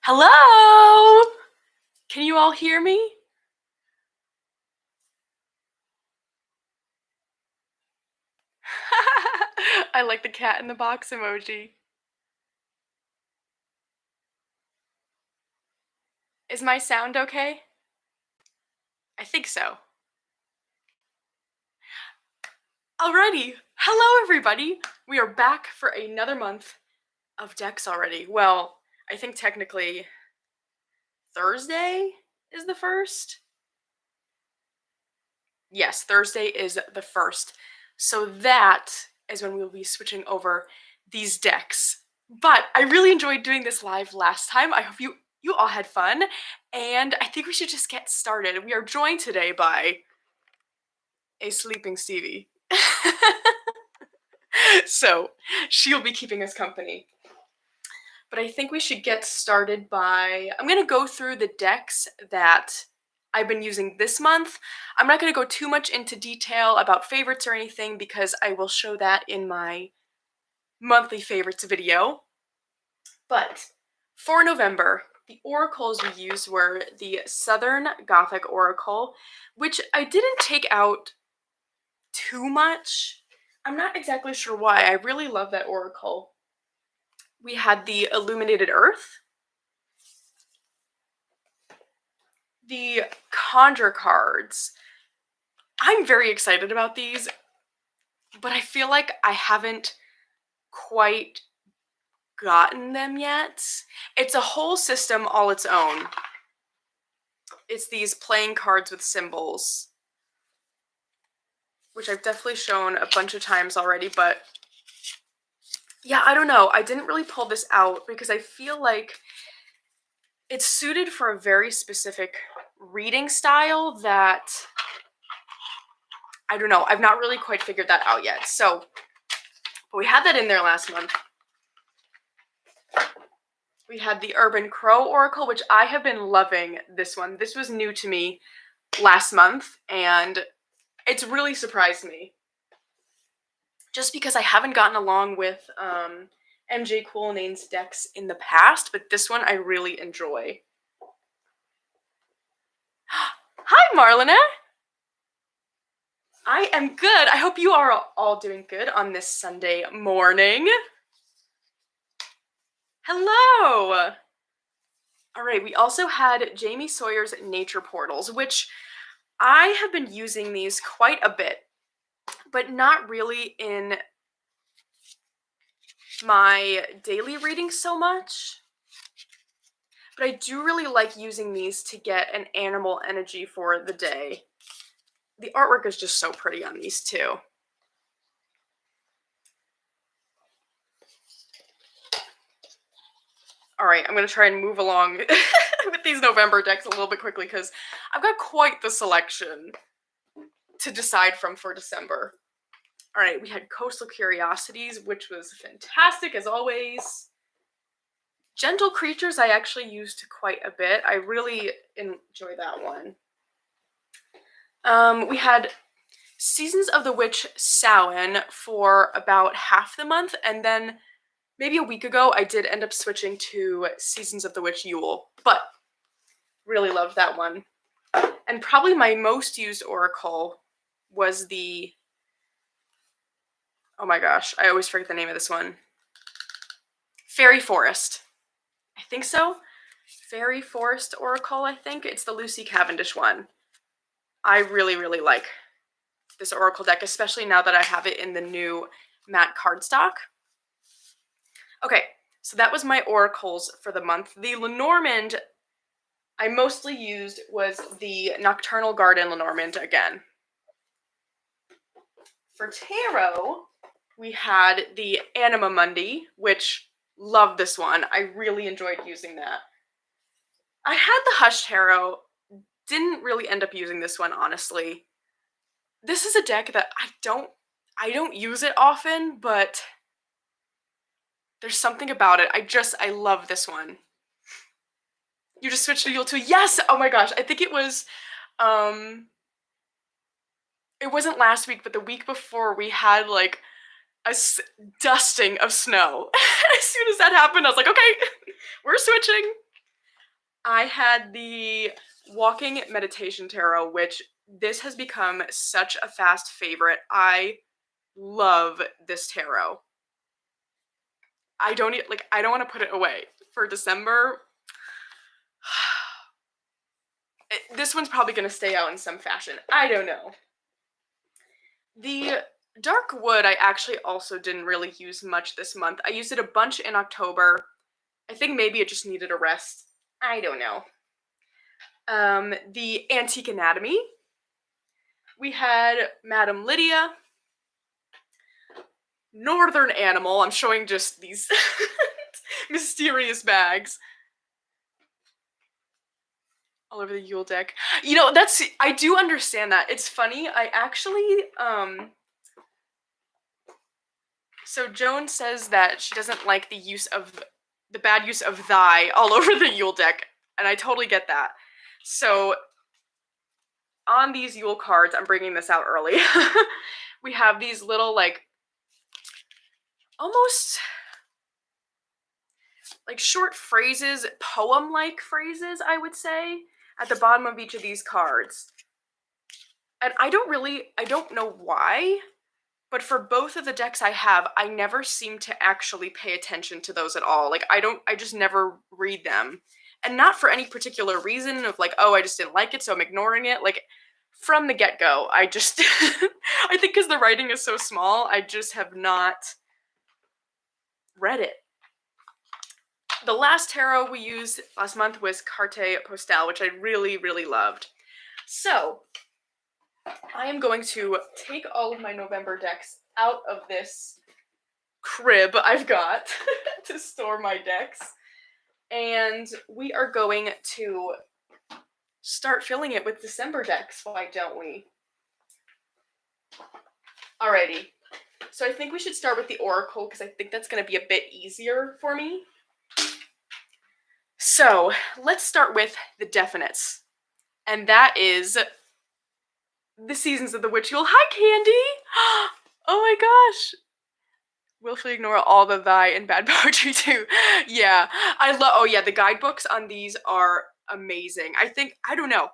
Hello? Can you all hear me? I like the cat in the box emoji. Is my sound okay? I think so. Alrighty. Hello, everybody. We are back for another month of decks already. Well, I think technically Thursday is the first. Yes, Thursday is the first. So that is when we'll be switching over these decks. But I really enjoyed doing this live last time. I hope you all had fun, and I think we should just get started. We are joined today by a sleeping Stevie. So she'll be keeping us company. But I think we should get started by, I'm going to go through the decks that I've been using this month. I'm not going to go too much into detail about favorites or anything because I will show that in my monthly favorites video. But for November, the oracles we used were the Southern Gothic Oracle, which I didn't take out too much. I'm not exactly sure why. I really love that oracle. We had the Illuminated Earth, the Conjure cards. I'm very excited about these, but I feel like I haven't quite gotten them yet. It's a whole system all its own. It's these playing cards with symbols, which I've definitely shown a bunch of times already, but yeah, I don't know. I didn't really pull this out because I feel like it's suited for a very specific reading style that, I don't know, I've not really quite figured that out yet. So, but we had that in there last month. We had the Urban Crow Oracle, which I have been loving this one. This was new to me last month, and it's really surprised me. Just because I haven't gotten along with MJ Coolnane's decks in the past, but this one I really enjoy. Hi, Marlena! I am good. I hope you are all doing good on this Sunday morning. Hello! Alright, we also had Jamie Sawyer's Nature Portals, which I have been using these quite a bit, but not really in my daily reading so much. But I do really like using these to get an animal energy for the day. The artwork is just so pretty on these too. Alright, I'm going to try and move along with these November decks a little bit quickly because I've got quite the selection to decide from for December. Alright, we had Coastal Curiosities, which was fantastic as always. Gentle Creatures I actually used quite a bit. I really enjoy that one. We had Seasons of the Witch Samhain for about half the month, and then maybe a week ago I did end up switching to Seasons of the Witch Yule, but really loved that one. And probably my most used oracle was the, oh my gosh, I always forget the name of this one. Fairy Forest. I think so. Fairy Forest Oracle, I think. It's the Lucy Cavendish one. I really, really like this oracle deck, especially now that I have it in the new matte cardstock. Okay, so that was my oracles for the month. The Lenormand I mostly used was the Nocturnal Garden Lenormand again. For tarot, we had the Anima Mundi, which love this one. I really enjoyed using that. I had the Hush Tarot, didn't really end up using this one, honestly. This is a deck that I don't use it often, but there's something about it. I love this one. You just switched to Yule 2. Yes! Oh my gosh, I think it was, it wasn't last week, but the week before we had like a dusting of snow. As soon as that happened, I was like, okay, we're switching. I had the Walking Meditation Tarot, which this has become such a fast favorite. I love this tarot. I don't I don't want to put it away for December. This one's probably going to stay out in some fashion. I don't know. The Dark Wood I actually also didn't really use much this month. I used it a bunch in October. I think maybe it just needed a rest. I don't know. The Antique Anatomy. We had Madame Lydia. Northern Animal. I'm showing just these mysterious bags all over the Yule deck. You know, I do understand that. It's funny. I actually, so Joan says that she doesn't like the bad use of thy all over the Yule deck, and I totally get that. So on these Yule cards, I'm bringing this out early, we have these little, like, almost like short phrases, poem-like phrases, I would say, at the bottom of each of these cards. And I don't know why, but for both of the decks I have, I never seem to actually pay attention to those at all. Like, I just never read them. And not for any particular reason of like, oh, I just didn't like it, so I'm ignoring it. Like, from the get-go, I just, I think because the writing is so small, I just have not read it. The last tarot we used last month was Carte Postale, which I really, really loved. So, I am going to take all of my November decks out of this crib I've got to store my decks, and we are going to start filling it with December decks, why don't we? Alrighty, so I think we should start with the Oracle, because I think that's going to be a bit easier for me. So, let's start with the definites, and that is the Seasons of the Witch Yule. Hi, Candy! Oh my gosh! Willfully ignore all the thy and bad poetry too. Yeah, I love. Oh yeah, the guidebooks on these are amazing. I don't know.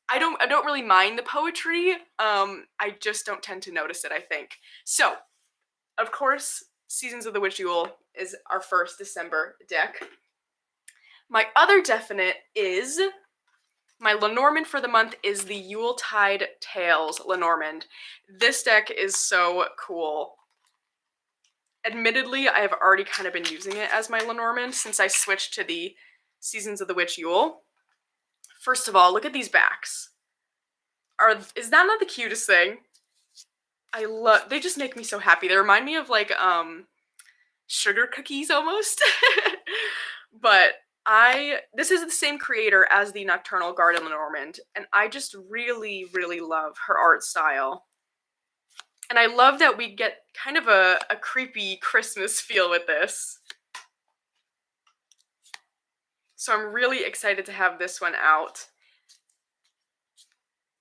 I don't really mind the poetry. I just don't tend to notice it, I think. So, of course, Seasons of the Witch Yule is our first December deck. My other definite is my Lenormand for the month is the Yuletide Tales Lenormand. This deck is so cool. Admittedly, I have already kind of been using it as my Lenormand since I switched to the Seasons of the Witch Yule. First of all, look at these backs. Is that not the cutest thing? They just make me so happy. They remind me of like sugar cookies almost. But this is the same creator as the Nocturnal Garden Lenormand, and I just really, really love her art style. And I love that we get kind of a creepy Christmas feel with this. So I'm really excited to have this one out.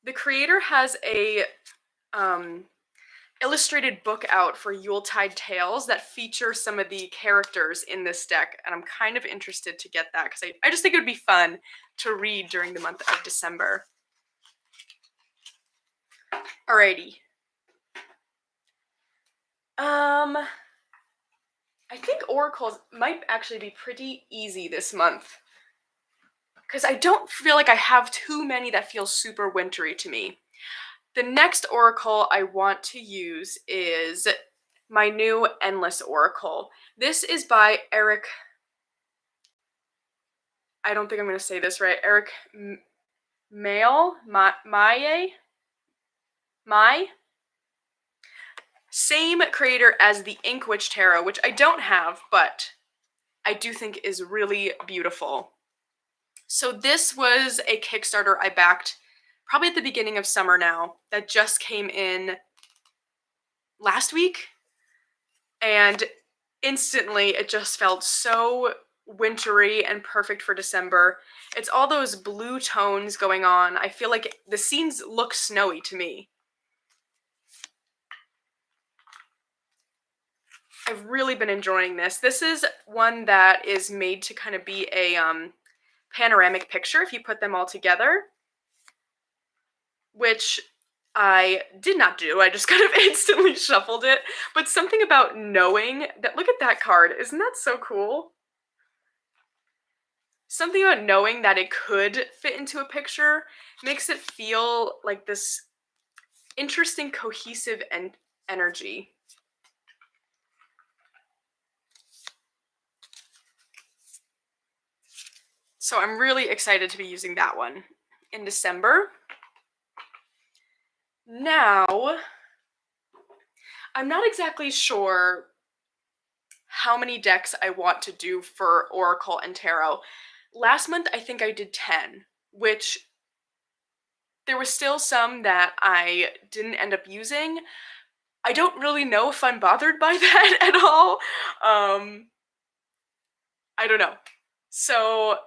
The creator has a illustrated book out for Yuletide Tales that feature some of the characters in this deck, and I'm kind of interested to get that because I just think it would be fun to read during the month of December. Alrighty. I think oracles might actually be pretty easy this month because I don't feel like I have too many that feel super wintry to me. The next oracle I want to use is my new Endless Oracle. This is by Eric, I don't think I'm going to say this right, Eric Maye? Same creator as the Inkwitch Tarot, which I don't have, but I do think is really beautiful. So this was a Kickstarter I backed probably at the beginning of summer now that just came in last week, and instantly it just felt so wintry and perfect for December. It's all those blue tones going on. I feel like the scenes look snowy to me. I've really been enjoying this. This is one that is made to kind of be a panoramic picture if you put them all together, which I did not do. I just kind of instantly shuffled it. But something about knowing that, look at that card, isn't that so cool? Something about knowing that it could fit into a picture makes it feel like this interesting, cohesive energy. So I'm really excited to be using that one in December. Now, I'm not exactly sure how many decks I want to do for Oracle and Tarot. Last month, I think I did 10, which there was still some that I didn't end up using. I don't really know if I'm bothered by that at all. I don't know. So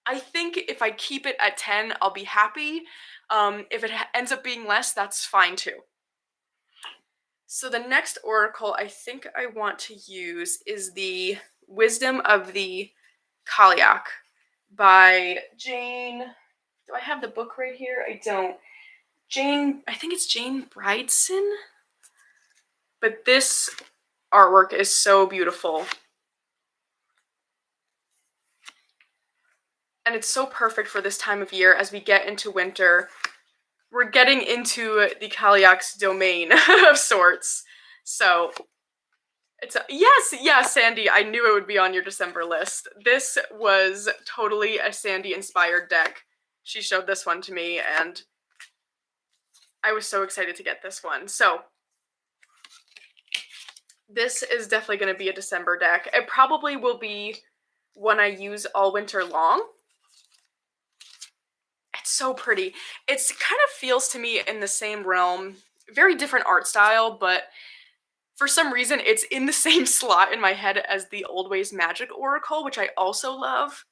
I think if I keep it at 10, I'll be happy. If it ends up being less, that's fine too. So the next oracle I think I want to use is the Wisdom of the Kalyak by Jane. Do I have the book right here? I don't. I think it's Jane Brideson. But this artwork is so beautiful. And it's so perfect for this time of year as we get into winter. We're getting into the Kalyak's domain of sorts. So it's yes, Sandy, I knew it would be on your December list. This was totally a Sandy inspired deck. She showed this one to me and I was so excited to get this one. So this is definitely going to be a December deck. It probably will be one I use all winter long. It's so pretty. It's kind of feels to me in the same realm, very different art style, but for some reason it's in the same slot in my head as the Old Ways Magic Oracle, which I also love.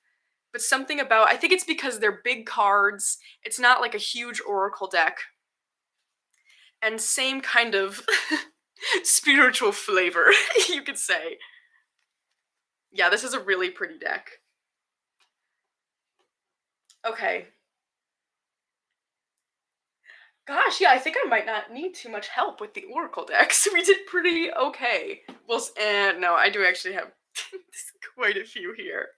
But something about, I think it's because they're big cards, it's not like a huge Oracle deck. And same kind of spiritual flavor, you could say. Yeah, this is a really pretty deck. Okay. Gosh, yeah, I think I might not need too much help with the Oracle decks. We did pretty okay. Well, no, I do actually have quite a few here.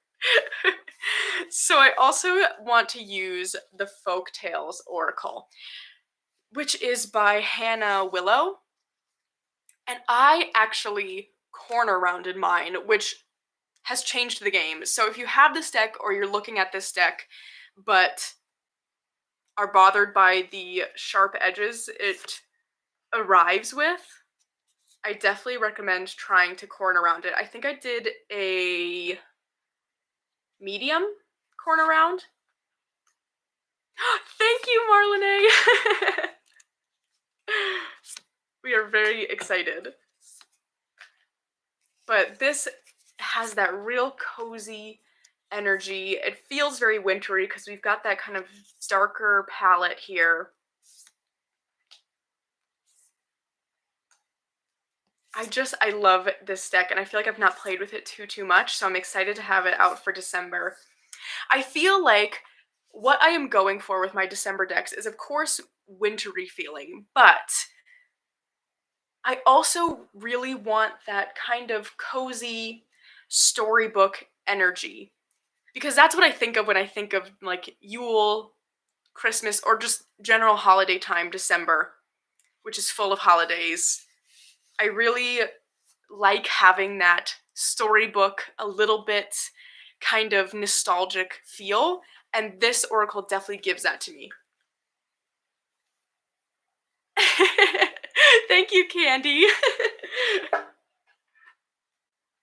So I also want to use the Folktales Oracle, which is by Hannah Willow. And I actually corner rounded mine, which has changed the game. So if you have this deck or you're looking at this deck, but are bothered by the sharp edges it arrives with, I definitely recommend trying to corner around it. I think I did a medium corner round. Thank you, Marlene. We are very excited. But this has that real cozy energy. It feels very wintry because we've got that kind of darker palette here. I love this deck, and I feel like I've not played with it too much, so I'm excited to have it out for December. I feel like what I am going for with my December decks is, of course, wintry feeling, but I also really want that kind of cozy storybook energy, because that's what I think of when I think of like Yule, Christmas, or just general holiday time, December, which is full of holidays. I really like having that storybook, a little bit kind of nostalgic feel, and this oracle definitely gives that to me. Thank you, Candy.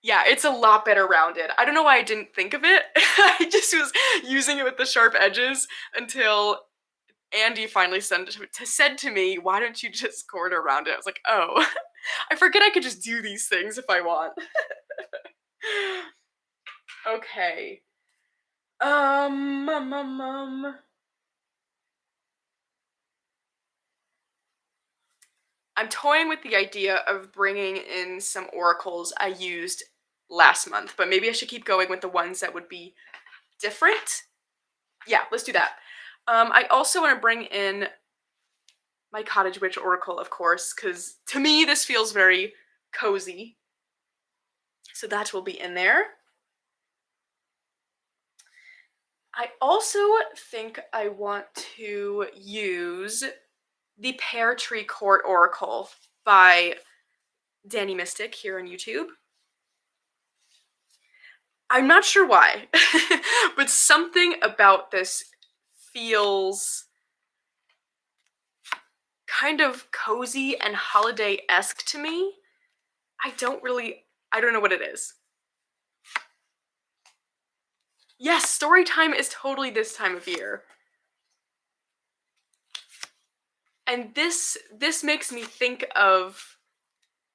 Yeah, it's a lot better rounded. I don't know why I didn't think of it. I just was using it with the sharp edges until Andy finally said to me, why don't you just corner around it? I was like, oh, I forget I could just do these things if I want. Okay. I'm toying with the idea of bringing in some oracles I used last month, but maybe I should keep going with the ones that would be different. Yeah, let's do that. I also want to bring in my Cottage Witch Oracle, of course, because to me this feels very cozy. So that will be in there. I also think I want to use the Pear Tree Court Oracle by Danny Mystic here on YouTube. I'm not sure why, but something about this feels kind of cozy and holiday-esque to me. I don't know what it is. Yes, story time is totally this time of year. And this makes me think of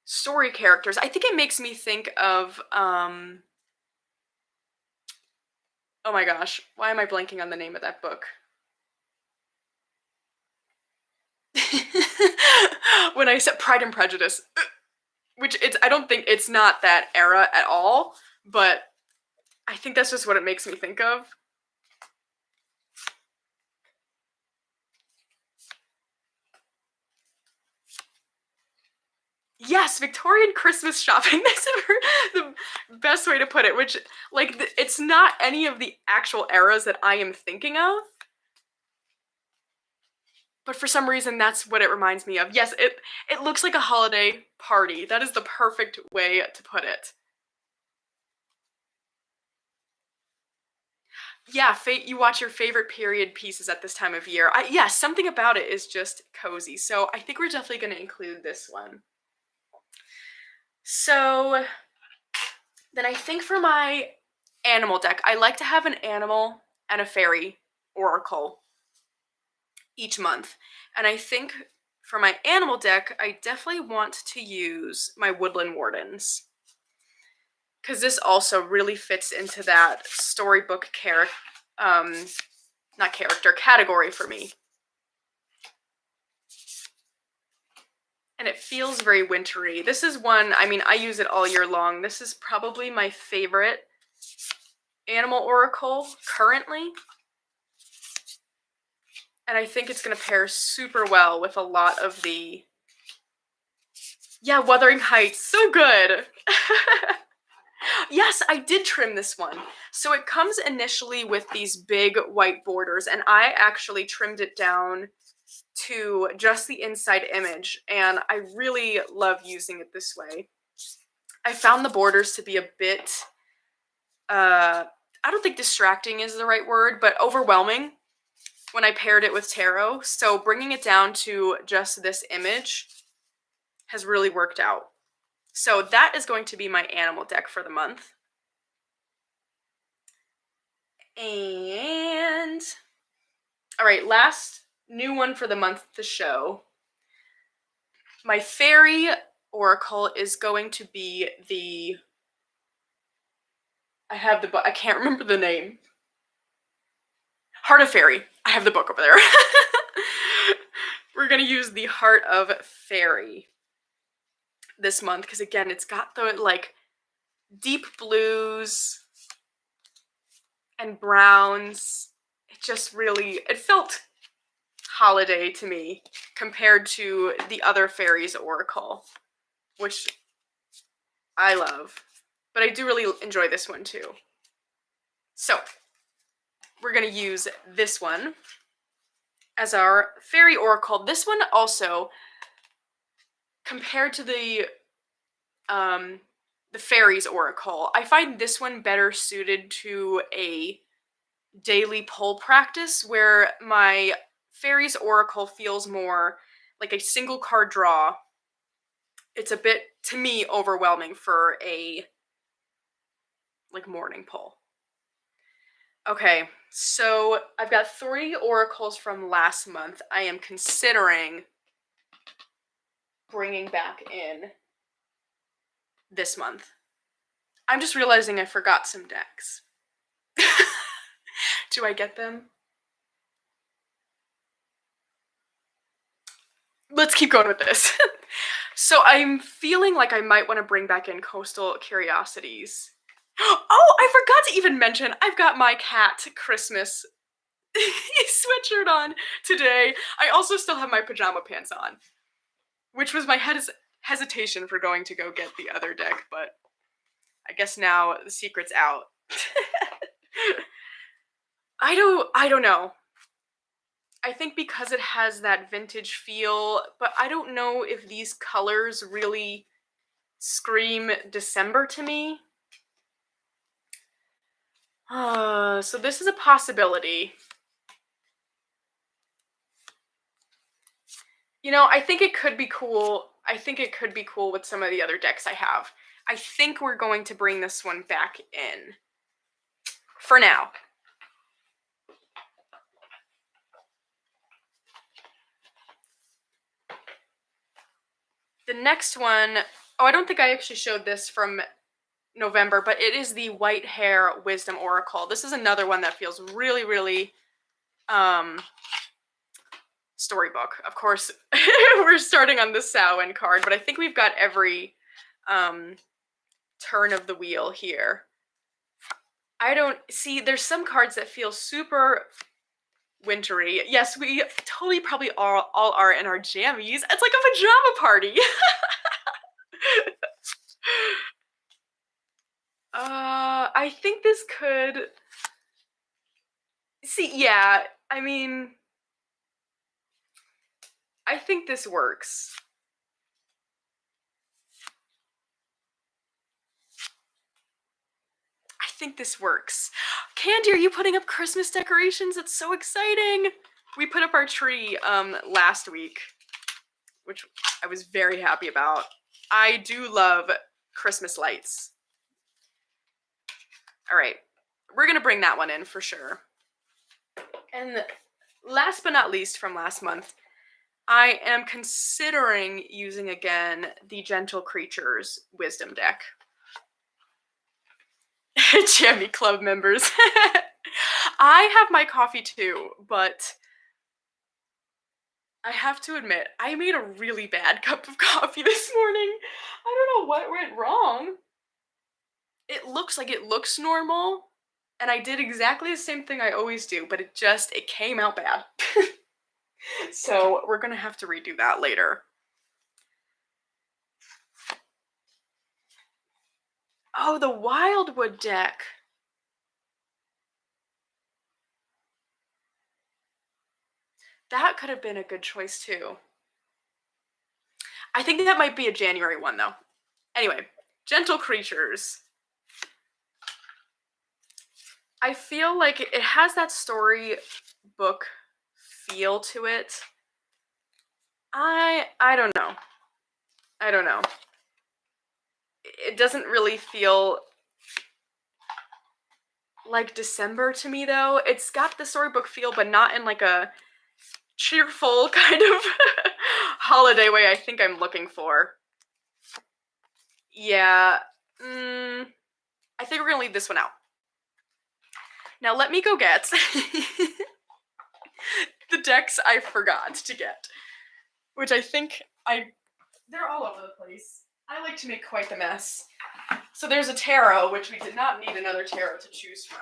story characters. I think it makes me think of, oh my gosh, why am I blanking on the name of that book? When I said Pride and Prejudice, which I don't think it's not that era at all, but I think that's just what it makes me think of. Yes, Victorian Christmas shopping. That's the best way to put it, which, like, it's not any of the actual eras that I am thinking of, but for some reason that's what it reminds me of. Yes, it looks like a holiday party. That is the perfect way to put it. Yeah, you watch your favorite period pieces at this time of year. Yeah, something about it is just cozy. So I think we're definitely going to include this one. So then I think for my animal deck, I like to have an animal and a fairy oracle each month. And I think for my animal deck, I definitely want to use my Woodland Wardens, because this also really fits into that storybook category for me. And it feels very wintry. This is one, I mean, I use it all year long. This is probably my favorite animal oracle currently. And I think it's going to pair super well with a lot of the... Yeah, Wuthering Heights, so good! Yes, I did trim this one. So it comes initially with these big white borders, and I actually trimmed it down to just the inside image, and I really love using it this way. I found the borders to be a bit, I don't think distracting is the right word, but overwhelming when I paired it with tarot. So bringing it down to just this image has really worked out. So that is going to be my animal deck for the month. And all right, last new one for the month to show. My fairy oracle is going to be the... I can't remember the name. Heart of Fairy. I have the book over there. We're going to use the Heart of Fairy this month because, again, it's got the, like, deep blues and browns. It just really... It felt holiday to me compared to the other fairies oracle, which I love. But I do really enjoy this one too. So we're going to use this one as our fairy oracle. This one also, compared to the fairies oracle, I find this one better suited to a daily pull practice, where my fairies oracle feels more like a single card draw. It's a bit, to me, overwhelming for a morning pull. Okay, so I've got 3 oracles from last month. I am considering bringing back in this month. I'm just realizing I forgot some decks. Do I get them? Let's keep going with this. So I'm feeling like I might want to bring back in Coastal Curiosities. Oh, I forgot to even mention, I've got my cat Christmas sweatshirt on today. I also still have my pajama pants on, which was my hesitation for going to go get the other deck, but I guess now the secret's out. I don't know. I think because it has that vintage feel, but I don't know if these colors really scream December to me. So this is a possibility. You know, I think it could be cool. I think it could be cool with some of the other decks I have. I think we're going to bring this one back in for now. The next one, oh, I don't think I actually showed this from November, but it is the Whitehair Wisdom Oracle. This is another one that feels really, really storybook. Of course, we're starting on the Samhain card, but I think we've got every turn of the wheel here. I don't see, there's some cards that feel super wintry. Yes, we totally probably all are in our jammies. It's like a pajama party. I think this could... See, yeah, I mean... I think this works. I think this works. Candy, are you putting up Christmas decorations? It's so exciting! We put up our tree last week, which I was very happy about. I do love Christmas lights. All right, we're gonna bring that one in for sure. And last but not least from last month, I am considering using again the Gentle Creatures Wisdom deck. Jammy Club members. I have my coffee too, but I have to admit, I made a really bad cup of coffee this morning. I don't know what went wrong. It looks like it looks normal, and I did exactly the same thing I always do, but it came out bad. So we're gonna have to redo that later. Oh, the Wildwood deck. That could have been a good choice too. I think that might be a January one though. Anyway, Gentle Creatures. I feel like it has that storybook feel to it. I don't know. I don't know. It doesn't really feel like December to me though. It's got the storybook feel, but not in like a cheerful kind of holiday way I think I'm looking for. Yeah, I think we're gonna leave this one out. Now let me go get the decks I forgot to get, which I think they're all over the place. I like to make quite the mess. So there's a tarot, which we did not need another tarot to choose from.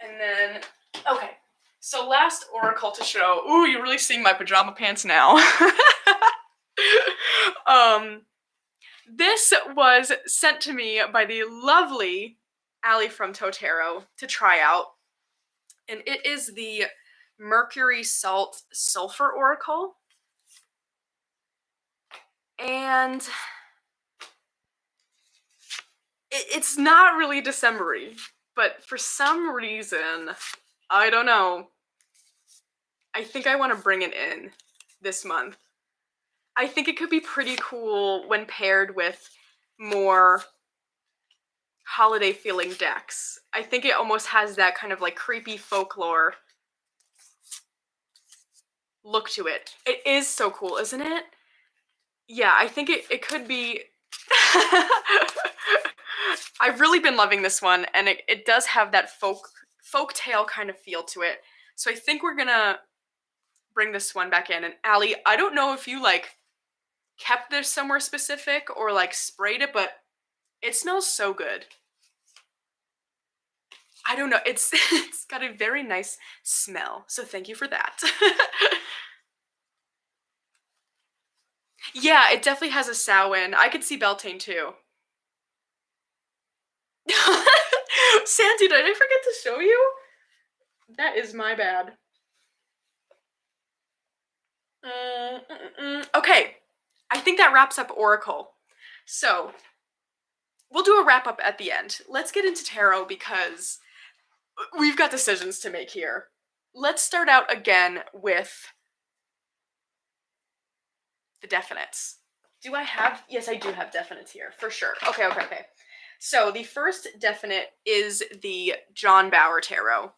And then, okay, so last oracle to show. Ooh, you're really seeing my pajama pants now. This was sent to me by the lovely Allie from Totero to try out. And it is the Mercury Salt Sulfur Oracle. And it's not really December-y, but for some reason, I don't know, I think I want to bring it in this month. I think it could be pretty cool when paired with more holiday feeling decks. I think it almost has that kind of like creepy folklore look to it. It is so cool, isn't it? Yeah, I think it could be... I've really been loving this one, and it does have that folk tale kind of feel to it. So I think we're gonna bring this one back in. And Allie, I don't know if you like kept this somewhere specific or like sprayed it, but it smells so good. I don't know. It's it's got a very nice smell. So thank you for that. Yeah, it definitely has a Samhain. I could see Beltane too. Sandy, did I forget to show you? That is my bad. Okay, I think that wraps up Oracle. So we'll do a wrap up at the end. Let's get into tarot because we've got decisions to make here. Let's start out again with the definites. Do I have? Yes, I do have definites here for sure. Okay. So the first definite is the John Bauer Tarot.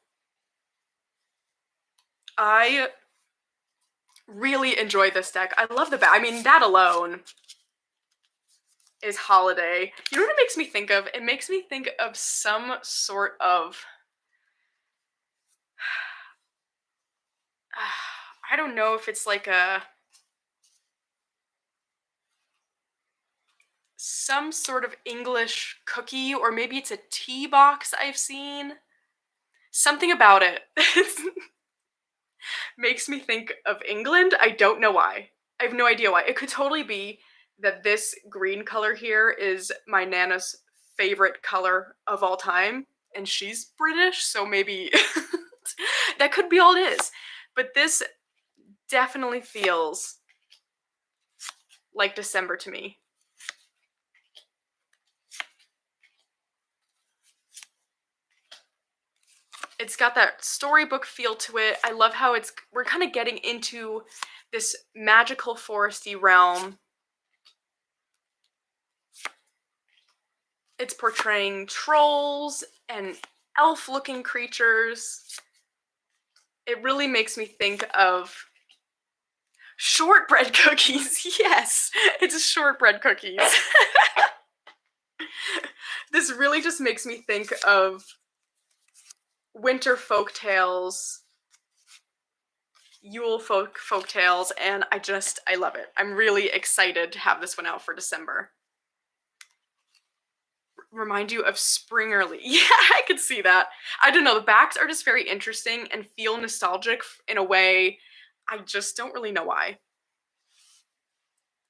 I really enjoy this deck. I love the back. I mean, that alone is holiday. You know what it makes me think of? It makes me think of some sort of I don't know if it's like some sort of English cookie, or maybe it's a tea box I've seen. Something about it makes me think of England. I don't know why. I have no idea why. It could totally be that this green color here is my Nana's favorite color of all time, and she's British, so maybe that could be all it is. But this definitely feels like December to me. It's got that storybook feel to it. I love how we're kind of getting into this magical foresty realm. It's portraying trolls and elf-looking creatures. It really makes me think of shortbread cookies. Yes, it's shortbread cookies. This really just makes me think of winter folk tales, Yule folk tales, and I love it. I'm really excited to have this one out for December. Remind you of spring early. Yeah, I could see that. I don't know, the backs are just very interesting and feel nostalgic in a way I just don't really know why.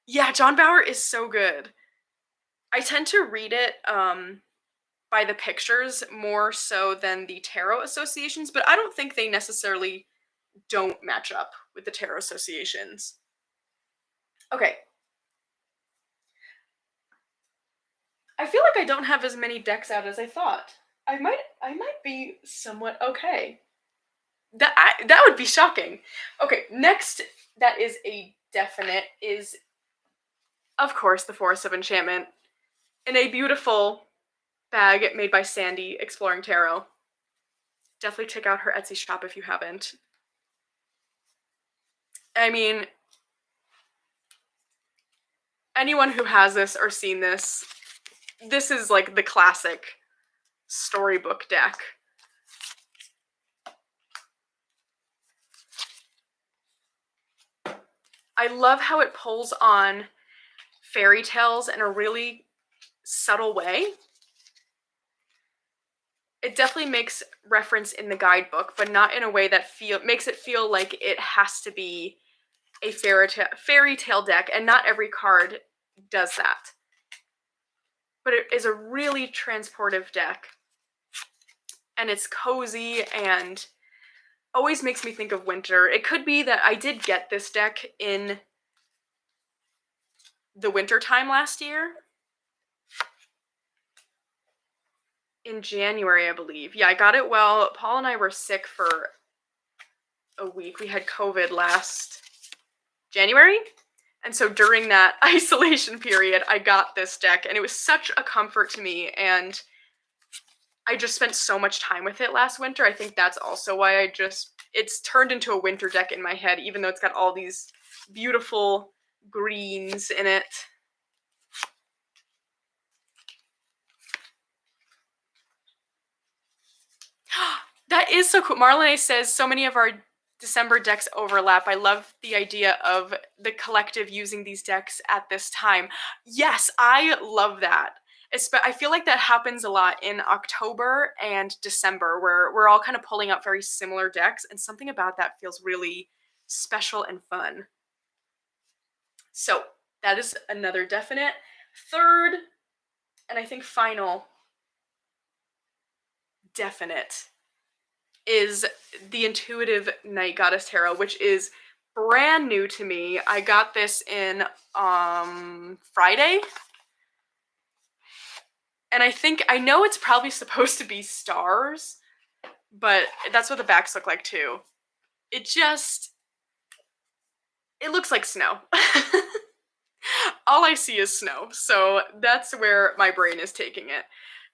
Yeah, John Bauer is so good. I tend to read it by the pictures more so than the tarot associations, but I don't think they necessarily don't match up with the tarot associations. Okay. I feel like I don't have as many decks out as I thought. I might be somewhat okay. That would be shocking. Okay, next that is a definite is of course the Forest of Enchantment in a beautiful bag made by Sandy Exploring Tarot. Definitely check out her Etsy shop if you haven't. I mean, anyone who has this or seen this, this is like the classic storybook deck. I love how it pulls on fairy tales in a really subtle way. It definitely makes reference in the guidebook, but not in a way that makes it feel like it has to be a fairy tale deck, and not every card does that. But it is a really transportive deck, and it's cozy and always makes me think of winter. It could be that I did get this deck in the winter time last year. In January, I believe. Yeah, I got it while Paul and I were sick for a week. We had COVID last January. And so during that isolation period, I got this deck, and it was such a comfort to me, and I just spent so much time with it last winter. I think that's also why it's turned into a winter deck in my head, even though it's got all these beautiful greens in it. That is so cool. Marlene says so many of our December decks overlap. I love the idea of the collective using these decks at this time. Yes, I love that. I feel like that happens a lot in October and December, where we're all kind of pulling out very similar decks, and something about that feels really special and fun. So that is another definite. Third, and I think final definite, is the Intuitive Night Goddess Tarot, which is brand new to me. I got this in Friday. And I know it's probably supposed to be stars, but that's what the backs look like too. It looks like snow. All I see is snow, so that's where my brain is taking it.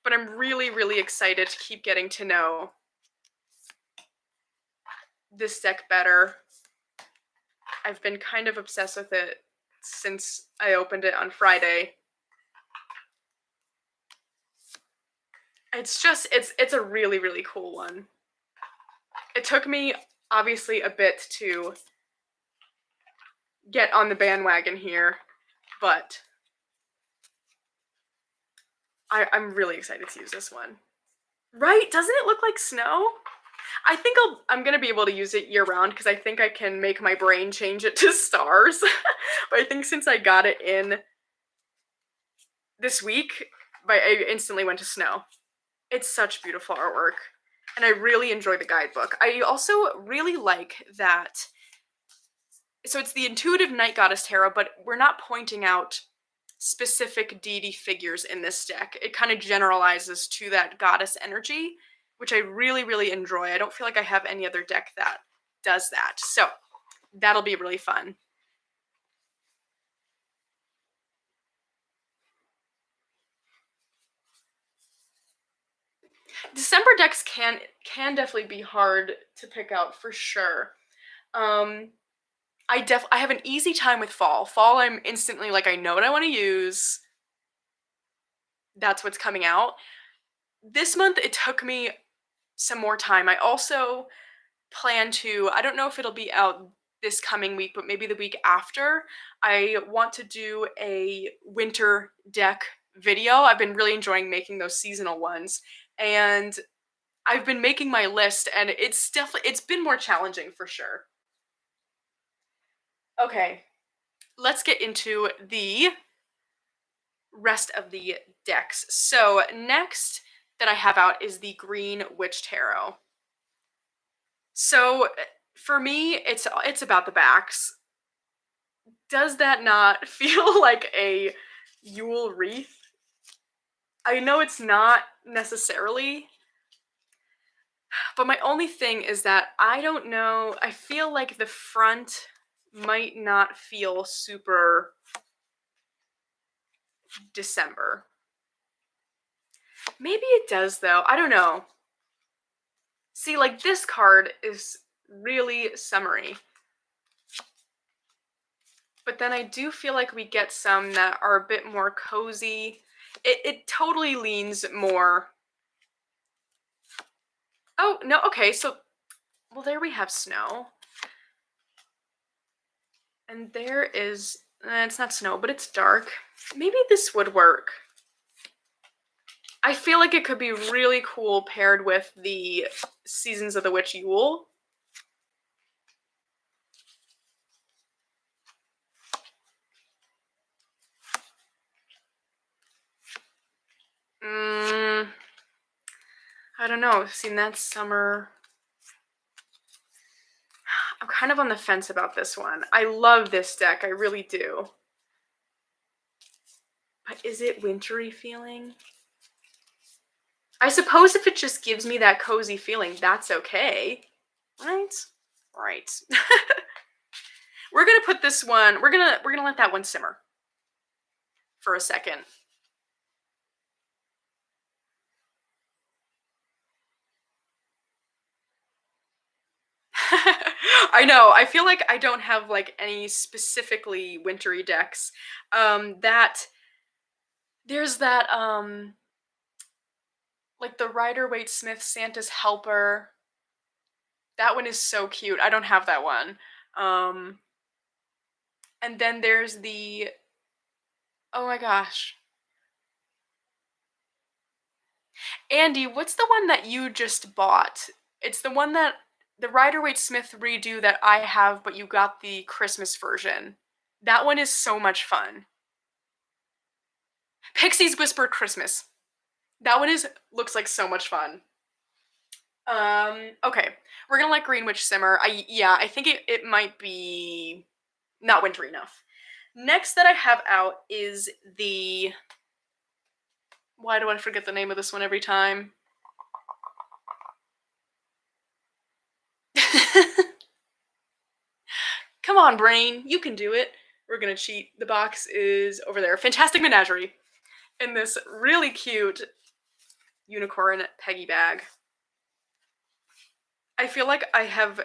But I'm really, really excited to keep getting to know this deck better. I've been kind of obsessed with it since I opened it on Friday. It's a really, really cool one. It took me obviously a bit to get on the bandwagon here, but I'm really excited to use this one. Right? Doesn't it look like snow? I think I'm gonna be able to use it year round because I think I can make my brain change it to stars. But I think since I got it in this week, I instantly went to snow. It's such beautiful artwork, and I really enjoy the guidebook. I also really like that. So it's the Intuitive Night Goddess Tarot, but we're not pointing out specific deity figures in this deck. It kind of generalizes to that goddess energy, which I really, really enjoy. I don't feel like I have any other deck that does that. So that'll be really fun. December decks can definitely be hard to pick out for sure. I have an easy time with fall. Fall, I'm instantly like, I know what I want to use. That's what's coming out. This month, it took me some more time. I also plan to, I don't know if it'll be out this coming week, but maybe the week after, I want to do a winter deck video. I've been really enjoying making those seasonal ones, and I've been making my list, and it's been more challenging for sure. Okay, let's get into the rest of the decks. So next that I have out is the Green Witch Tarot. So for me, it's about the backs. Does that not feel like a Yule wreath? I know it's not necessarily, but my only thing is that I don't know. I feel like the front might not feel super December. Maybe it does though. I don't know. See, like this card is really summery. But then I do feel like we get some that are a bit more cozy. It totally leans more. Oh, no, okay, so, well, there we have snow. And there is, it's not snow, but it's dark. Maybe this would work. I feel like it could be really cool paired with the Seasons of the Witch Yule. I don't know. I've seen that summer. I'm kind of on the fence about this one. I love this deck. I really do. But is it wintry feeling? I suppose if it just gives me that cozy feeling, that's okay. Right? Right. We're gonna put this one, we're gonna let that one simmer for a second. I know. I feel like I don't have like any specifically wintry decks. There's that like the Rider-Waite-Smith Santa's Helper. That one is so cute. I don't have that one. And then there's the, oh my gosh. Andy, what's the one that you just bought? It's the one that the Rider-Waite-Smith redo that I have, but you got the Christmas version. That one is so much fun. Pixie's Whispered Christmas. That one looks like so much fun. Okay. We're gonna let Green Witch simmer. I think it might be not wintry enough. Next that I have out is the, why do I forget the name of this one every time? Come on, brain, you can do it. We're gonna cheat. The box is over there. Fantastic Menagerie in this really cute unicorn Peggy bag. I feel like I have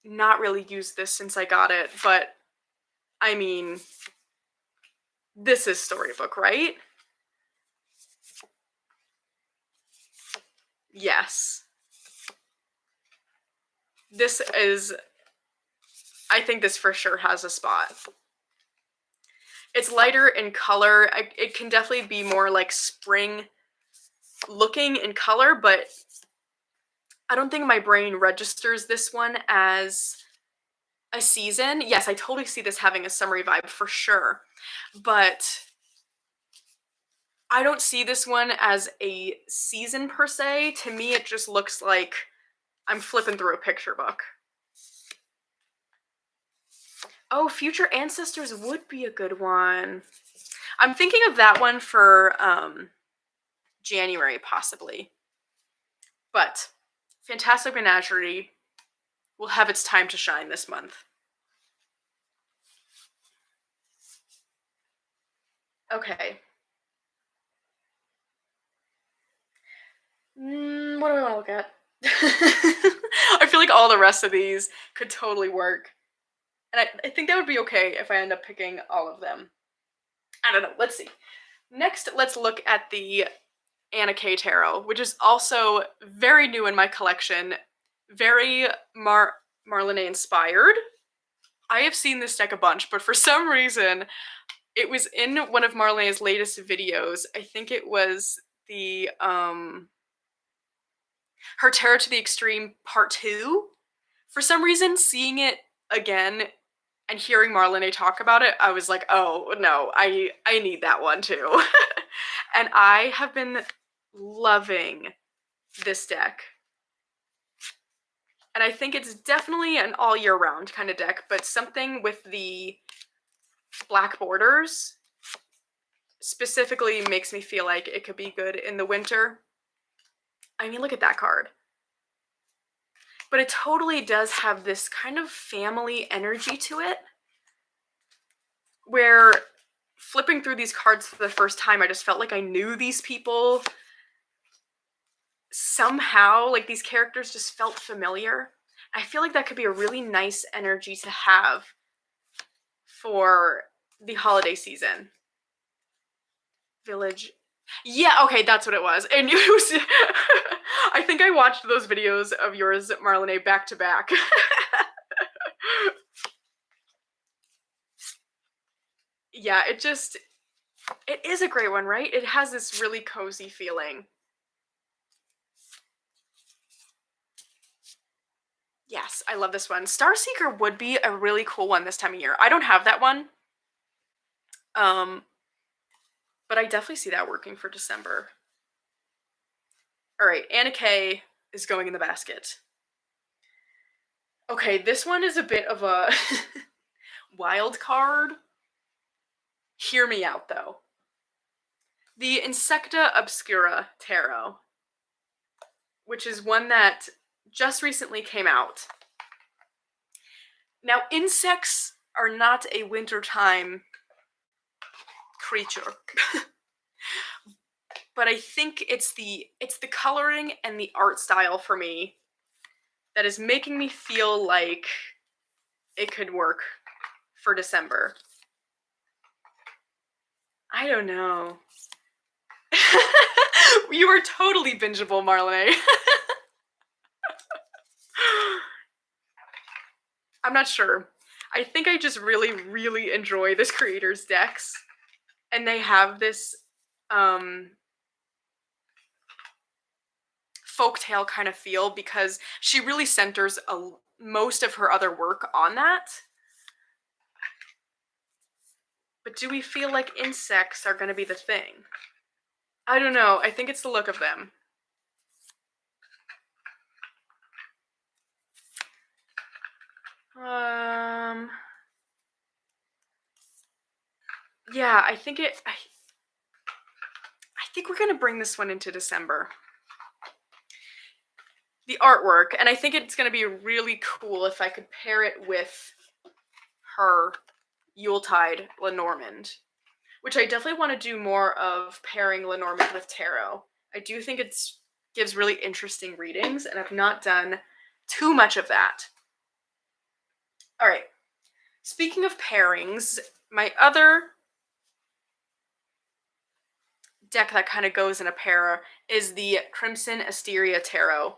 not really used this since I got it, but I mean, this is Storybook, right? Yes. This is, I think this for sure has a spot. It's lighter in color. It can definitely be more like spring looking in color, but I don't think my brain registers this one as a season. Yes, I totally see this having a summery vibe for sure, but I don't see this one as a season per se. To me, it just looks like I'm flipping through a picture book. Oh, Future Ancestors would be a good one. I'm thinking of that one for January, possibly. But Fantastic Menagerie will have its time to shine this month. Okay. What do I want to look at? I feel like all the rest of these could totally work. And I think that would be okay if I end up picking all of them. I don't know. Let's see. Next, let's look at the Anna K Tarot, which is also very new in my collection. Very Marlene inspired. I have seen this deck a bunch, but for some reason, it was in one of Marlene's latest videos. I think it was the Her Terror to the Extreme Part 2. For some reason, seeing it again and hearing Marlene talk about it, I was like, oh no, I need that one too. And I have been loving this deck. And I think it's definitely an all year round kind of deck, but something with the black borders specifically makes me feel like it could be good in the winter. I mean, look at that card. But it totally does have this kind of family energy to it, where flipping through these cards for the first time, I just felt like I knew these people somehow. Like, these characters just felt familiar. I feel like that could be a really nice energy to have for the holiday season. Village. Yeah, okay, that's what it was. And it was I think I watched those videos of yours, Marlene, back to back. Yeah, it is a great one, right? It has this really cozy feeling. Yes, I love this one. Starseeker would be a really cool one this time of year. I don't have that one. But I definitely see that working for December. All right, Anna K is going in the basket. Okay, this one is a bit of a wild card. Hear me out, though. The Insecta Obscura Tarot, which is one that just recently came out. Now, insects are not a wintertime creature. But I think it's the coloring and the art style for me that is making me feel like it could work for December. I don't know. You are totally bingeable, Marlene. I'm not sure. I think I just really, really enjoy this creator's decks. And they have this folktale kind of feel because she really centers most of her other work on that. But do we feel like insects are going to be the thing? I don't know. I think it's the look of them. Yeah, I think we're gonna bring this one into December. The artwork, and I think it's gonna be really cool if I could pair it with her Yuletide Lenormand, which I definitely want to do more of, pairing Lenormand with tarot. I do think it gives really interesting readings, and I've not done too much of that. All right. Speaking of pairings, my other deck that kind of goes in a pair is the Crimson Asteria Tarot,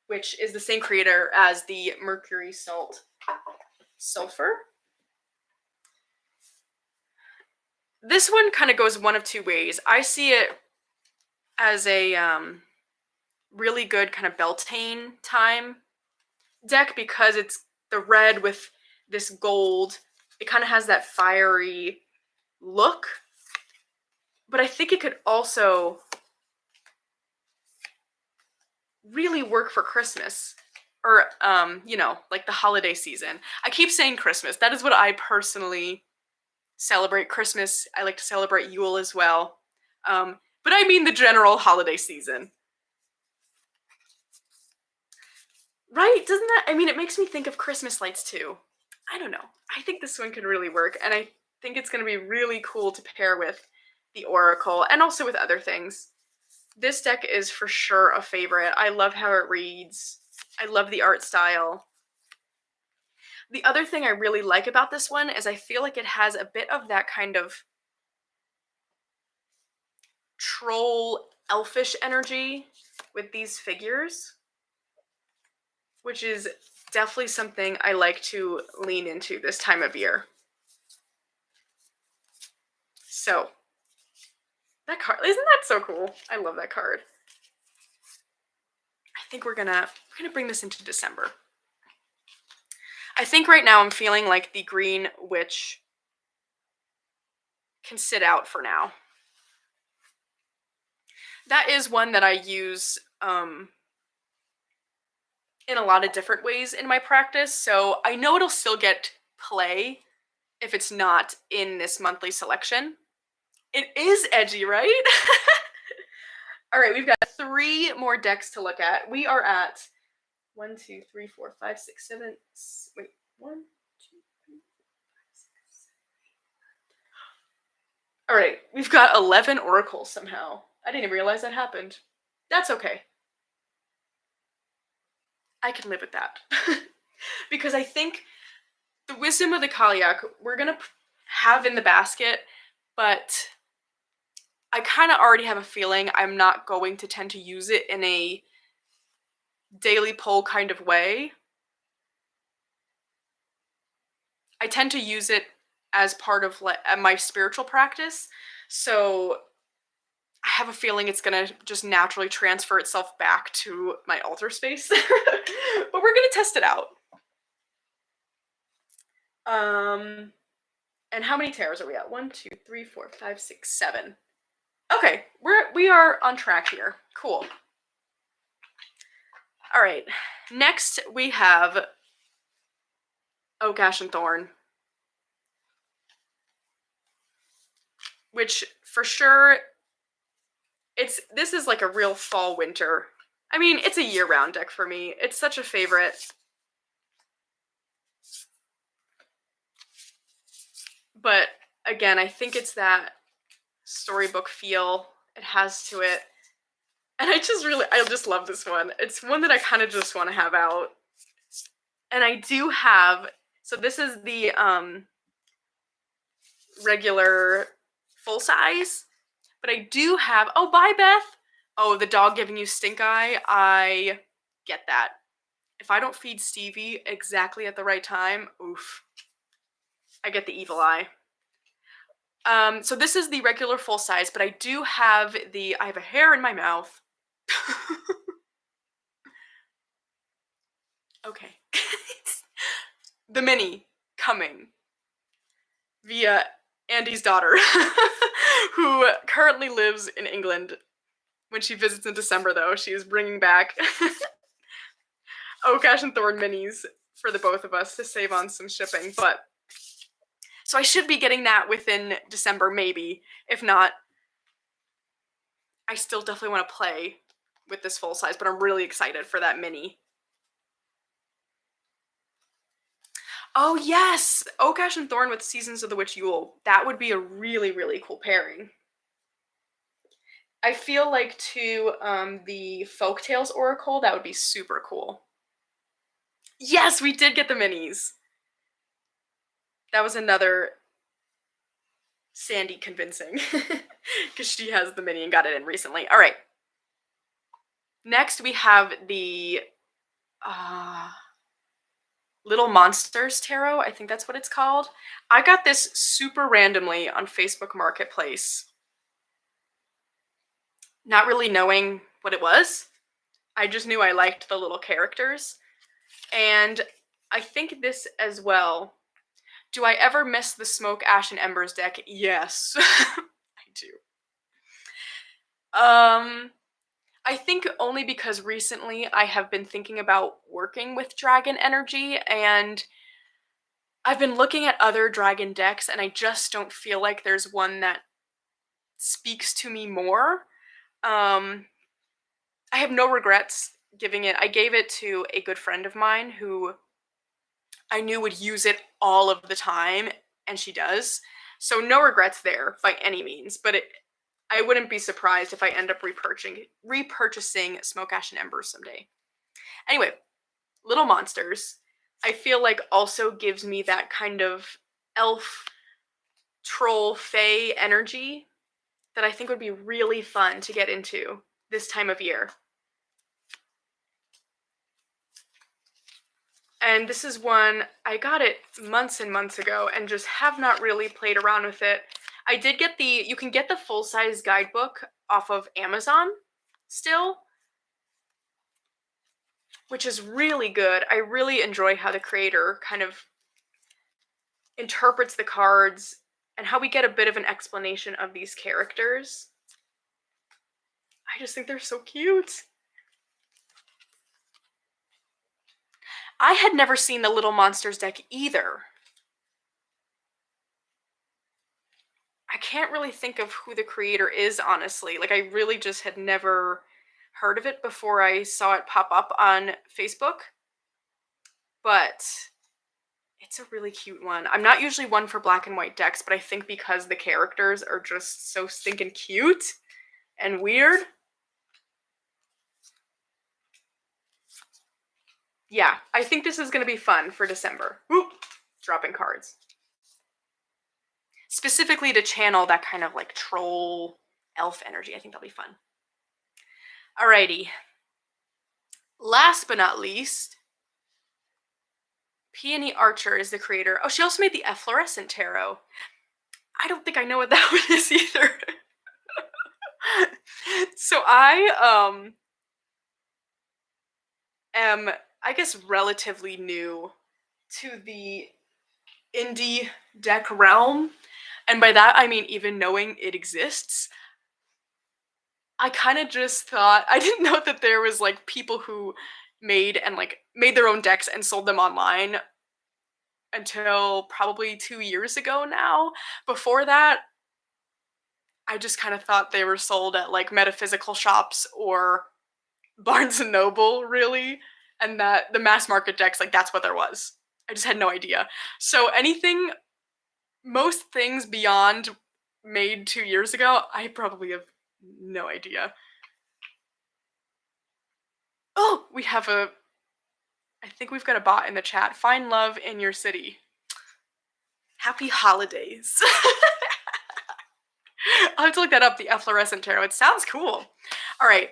which is the same creator as the Mercury Salt Sulfur. This one kind of goes one of two ways. I see it as a really good kind of Beltane time deck because it's the red with this gold. It kind of has that fiery look, but I think it could also really work for Christmas, or like the holiday season. I keep saying Christmas. That is what I personally celebrate. Christmas. I like to celebrate Yule as well. But I mean the general holiday season. Right? Doesn't that, I mean, it makes me think of Christmas lights too. I don't know. I think this one could really work, and I think it's going to be really cool to pair with the Oracle and also with other things. This deck is for sure a favorite. I love how it reads. I love the art style. The other thing I really like about this one is I feel like it has a bit of that kind of troll elfish energy with these figures, which is definitely something I like to lean into this time of year. So, that card, isn't that so cool? I love that card. I think we're gonna bring this into December. I think right now I'm feeling like the Green Witch can sit out for now. That is one that I use in a lot of different ways in my practice, so I know it'll still get play if it's not in this monthly selection. It is edgy, right? All right, we've got 3 more decks to look at. We are at 1, 2, 3, 4, 5, 6, 7. Wait, 1, 2, 3, 4, 5, 6, 7. All right, we've got 11 oracles somehow. I didn't even realize that happened. That's okay. I can live with that. Because I think the Wisdom of the Kaliak we're going to have in the basket, but I kind of already have a feeling I'm not going to tend to use it in a daily pull kind of way. I tend to use it as part of my spiritual practice, so I have a feeling it's gonna just naturally transfer itself back to my altar space. But we're gonna test it out. And how many tarots are we at? 1, 2, 3, 4, 5, 6, 7. Okay, we are on track here. Cool. All right, next we have Oak, Ash, and Thorn, which for sure this is like a real fall winter. I mean, it's a year-round deck for me. It's such a favorite. But again, I think it's that storybook feel it has to it. And I just love this one. It's one that I kind of just want to have out. And I do have, so this is the regular full size, but I do have, oh, bye, Beth. Oh, the dog giving you stink eye. I get that. If I don't feed Stevie exactly at the right time, oof, I get the evil eye. So this is the regular full size, but I do have I have a hair in my mouth. the mini coming via Andy's daughter, who currently lives in England. When she visits in December, though, she is bringing back Oak Ash and Thorn minis for the both of us to save on some shipping. But so I should be getting that within December, maybe. If not, I still definitely want to play with this full size, but I'm really excited for that mini. Oh yes, Oak Ash and Thorn with Seasons of the Witch Yule. That would be a really, really cool pairing. I feel like to the Folktales Oracle, that would be super cool. Yes, we did get the minis. That was another Sandy convincing, because she has the mini and got it in recently. All right. Next, we have the Little Monsters Tarot. I think that's what it's called. I got this super randomly on Facebook Marketplace. Not really knowing what it was. I just knew I liked the little characters. And I think this as well. Do I ever miss the Smoke, Ash, and Embers deck? Yes, I do. I think only because recently I have been thinking about working with dragon energy, and I've been looking at other dragon decks, and I just don't feel like there's one that speaks to me more. I have no regrets giving it. I gave it to a good friend of mine who I knew would use it all of the time, and she does. So no regrets there by any means, but I wouldn't be surprised if I end up repurchasing Smoke, Ash, and Embers someday. Anyway, Little Monsters, I feel like also gives me that kind of elf, troll, fae energy that I think would be really fun to get into this time of year. And this is one, I got it months and months ago and just have not really played around with it. I did get you can get the full-size guidebook off of Amazon still, which is really good. I really enjoy how the creator kind of interprets the cards and how we get a bit of an explanation of these characters. I just think they're so cute. I had never seen the Little Monsters deck either. I can't really think of who the creator is, honestly. Like, I really just had never heard of it before I saw it pop up on Facebook. But it's a really cute one. I'm not usually one for black and white decks, but I think because the characters are just so stinking cute and weird. Yeah, I think this is going to be fun for December. Oop, dropping cards. Specifically to channel that kind of like troll elf energy. I think that'll be fun. Alrighty. Last but not least, Peony Archer is the creator. Oh, she also made the Efflorescent Tarot. I don't think I know what that one is either. So I am, I guess, relatively new to the indie deck realm. And by that, I mean even knowing it exists. I kind of just thought, I didn't know that there was like people who made their own decks and sold them online until probably 2 years ago now. Before that, I just kind of thought they were sold at like metaphysical shops or Barnes and Noble, really, and that the mass market decks, like, that's what there was. I just had no idea. So most things beyond made 2 years ago, I probably have no idea. Oh, I think we've got a bot in the chat. Find love in your city. Happy holidays. I'll have to look that up, the Efflorescent Tarot. It sounds cool. All right,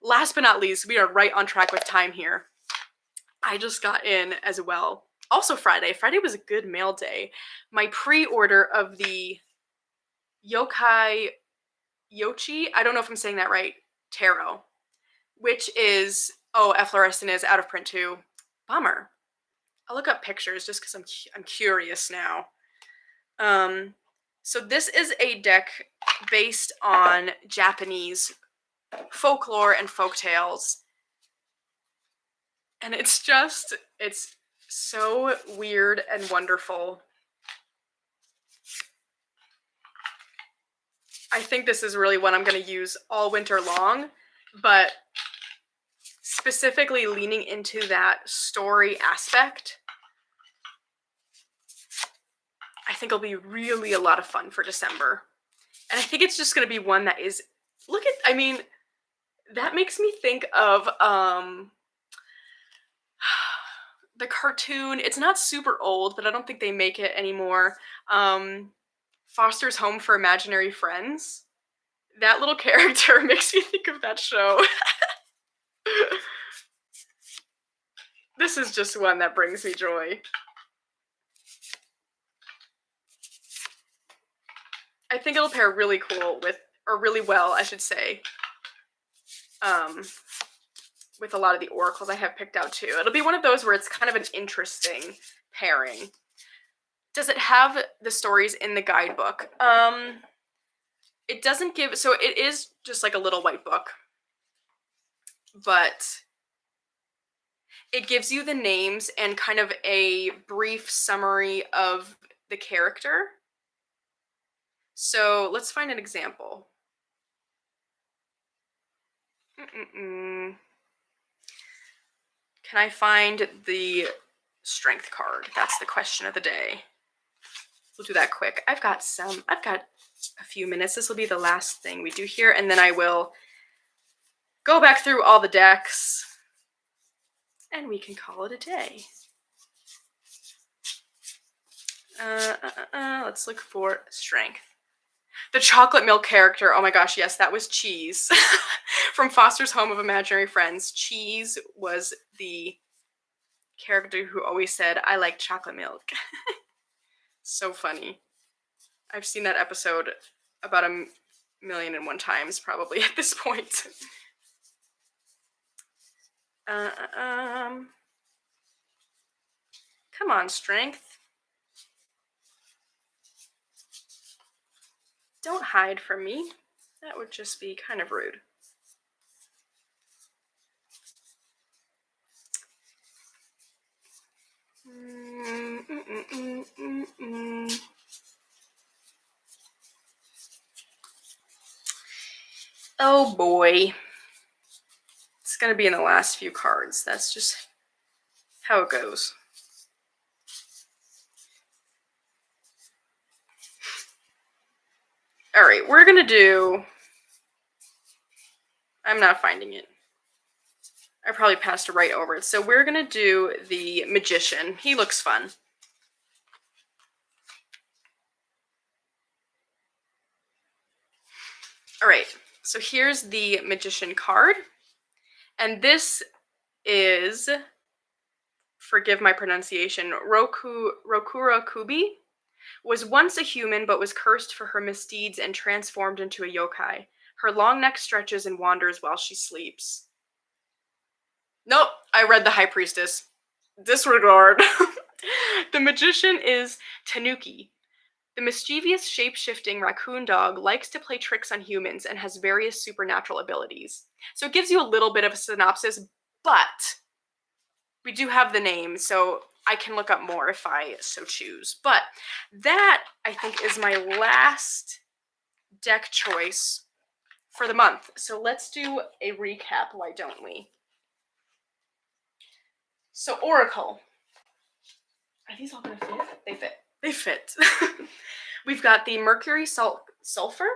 last but not least, we are right on track with time here. I just got in as well. Also Friday. Friday was a good mail day. My pre-order of the Yokai Yochi, I don't know if I'm saying that right, tarot, which is, oh, Efflorescent is out of print too. Bummer. I'll look up pictures just because I'm curious now. So this is a deck based on Japanese folklore and folk tales. And it's so weird and wonderful. I think this is really what I'm going to use all winter long, but specifically leaning into that story aspect, I think it'll be really a lot of fun for December. And I think it's just going to be one that is, that makes me think of the cartoon. It's not super old, but I don't think they make it anymore. Foster's Home for Imaginary Friends. That little character makes me think of that show. This is just one that brings me joy. I think it'll pair really cool with, or really well, I should say, with a lot of the oracles I have picked out too. It'll be one of those where it's kind of an interesting pairing. Does it have the stories in the guidebook? It doesn't give, so it is just like a little white book, but it gives you the names and kind of a brief summary of the character. So let's find an example. Can I find the strength card? That's the question of the day. We'll do that quick. I've got a few minutes. This will be the last thing we do here, and then I will go back through all the decks and we can call it a day. Let's look for strength. The chocolate milk character. Oh my gosh, yes, that was Cheese from Foster's Home of Imaginary Friends. Cheese was the character who always said, "I like chocolate milk." So funny. I've seen that episode about 1,000,001 times probably at this point. Come on, strength. Don't hide from me. That would just be kind of rude. Oh boy. It's going to be in the last few cards. That's just how it goes. All right, we're going to do... I'm not finding it. I probably passed right over it. So we're going to do the Magician. He looks fun. All right, so here's the Magician card. And this is, forgive my pronunciation, Rokura Kubi. Was once a human but was cursed for her misdeeds and transformed into a yokai. Her long neck stretches and wanders while she sleeps. Nope, I read the High Priestess. Disregard. The Magician is Tanuki. The mischievous, shape-shifting raccoon dog likes to play tricks on humans and has various supernatural abilities. So it gives you a little bit of a synopsis, but we do have the name, so I can look up more if I so choose. But that, I think, is my last deck choice for the month. So let's do a recap, why don't we? So Oracle. Are these all going to fit? They fit. They fit. We've got the Mercury Sulfur,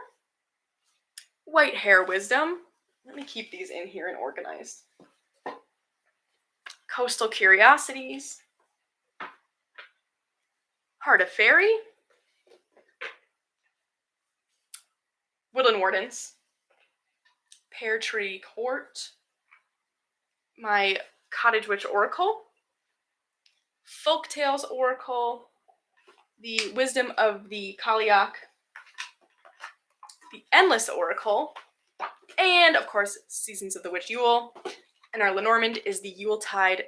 White Hair Wisdom. Let me keep these in here and organized. Coastal Curiosities, Heart of Fairy, Woodland Wardens, Pear Tree Court, my Cottage Witch Oracle, Folktales Oracle, the Wisdom of the Kaliak, the Endless Oracle, and of course Seasons of the Witch Yule. And our Lenormand is the Yuletide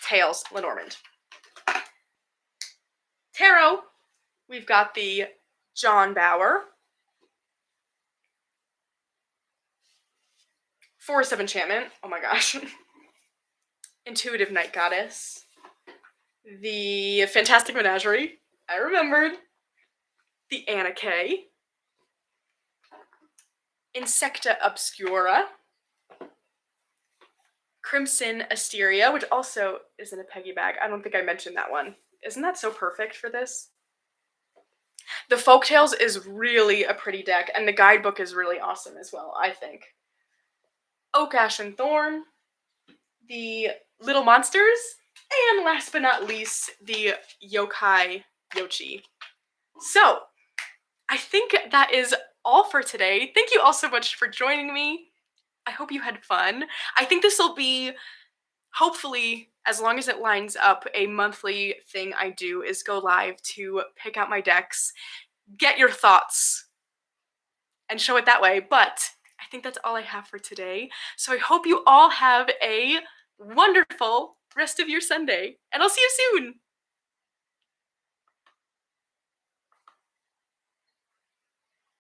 Tales Lenormand. Tarot, we've got the John Bower, Force of Enchantment, oh my gosh, Intuitive Night Goddess, the Fantastic Menagerie, I remembered, the Anna K, Insecta Obscura, Crimson Asteria, which also is in a Peggy bag. I don't think I mentioned that one. Isn't that so perfect for this? The Folktales is really a pretty deck, and the guidebook is really awesome as well, I think. Oak, Ash, and Thorn, the Little Monsters, and last but not least, the Yokai Yochi. So, I think that is all for today. Thank you all so much for joining me. I hope you had fun. I think this will be, hopefully, as long as it lines up, a monthly thing I do is go live to pick out my decks, get your thoughts, and show it that way. But I think that's all I have for today. So I hope you all have a wonderful rest of your Sunday, and I'll see you soon.